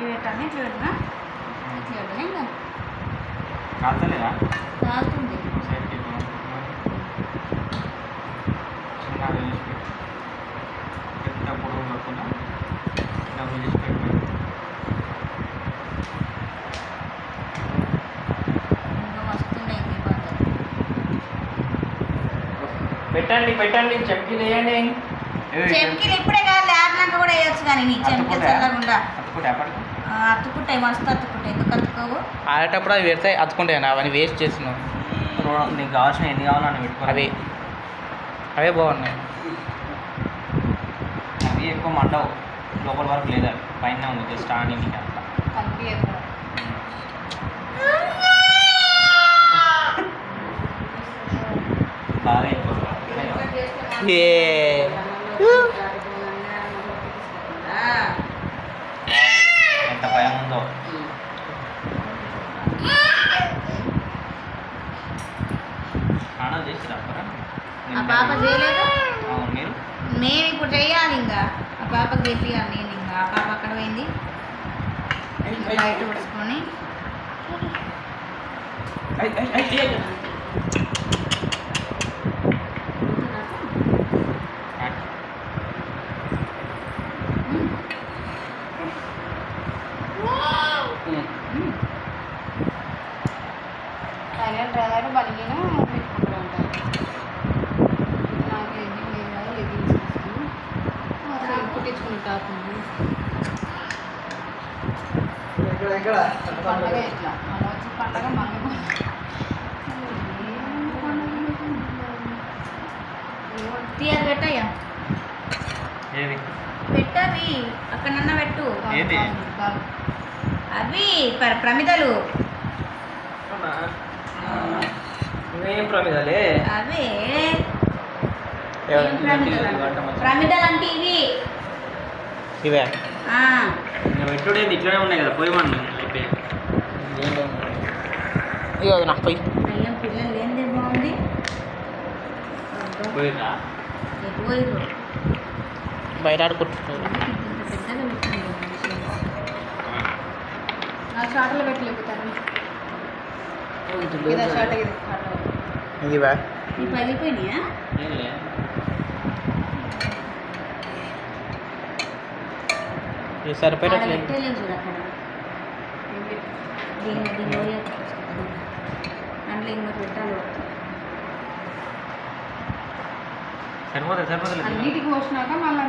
ఇవి పెట్టాను ఇట్లా పెట్టినా ఇట్లా పెట్టాను ఇంకా కాల్తలేదా కాలుతుంది సైడ్కి చిన్న చేసి పెట్టు పెద్ద పొడవు కాకుండా డబ్బులు చేసి పెట్టు ఇంకా వస్తున్నాయి మీ పాత్ర పెట్టండి పెట్టండి చెంకీలు వేయండి చెంకిలు ఇప్పుడే కాదు లేకపోతే కూడా వేయచ్చు కానీ నీ చెంకిలు చల్లకుండా అతుక్కుంటాయి మస్తు అతుక్కుంటాయి ఎందుకు అతుకోవు ఆడేటప్పుడు అవి పెడితే అతుకుంటాయి అవన్నీ వేస్ట్ చేస్తున్నావు నీకు కావాల్సిన ఎన్ని కావాలని పెట్టుకో అవే బాగున్నాయి అవి ఎక్కువ మండవు లోపల వరకు లేదు అవి పైన ఉంది జస్ట్ ఆనింగ్ అంతా కనిపించదు బాగా ఎక్కువ ఎంత భయం ఉందో స్నానం చేసి రారా ఆ పాప చేయలేదు మీరు నేను ఇప్పుడు చెయ్యాలి ఇంకా ఆ పాపకి చెప్పియాలి నేను ఇంకా ఆ పాప అక్కడ పోయింది బయట ఉడుచుకొని సైలెంట్ డ్రైవర్ బలిగిన పెట్టుకుంటూ ఉంటారు నాకు ఎన్ని లేదు లెగిన్స్ కుట్టించుకుంటా పండగ ఎట్లా మళ్ళీ వచ్చి పండగ మళ్ళీ తీయాలి పెట్టయ్యా ఏది పెట్టవి అక్కడన్నా పెట్టు ఏది? అవి ప్రమిదలు ఏం ప్రమిదాలే అవే ప్రమిదలు అంటే ఇవి ఇవే పెట్టుడేది ఇట్లనే ఉన్నాయి కదా పోయి మన ఇక నాకు పోయి అయ్యం పిల్లలు ఏంది బాగుంది పోయిరా ఎటు పోయిరు బయట ఆడుకుంటున్నారు పెద్దగా పెట్టండి నా షాటలు పెట్టలేకపోతాను ఇదా షాట ఇవే ఈ పగిలిపోయినాయా ఏం లే ఇది సరిపోయినట్లేదు పెట్టలేదు చూడు అక్కడ దీన్ని అందులో ఇంకా పెట్టాలి సరిపోతుంది సరిపోతుంది అన్నిటికి పోసినాక మళ్ళీ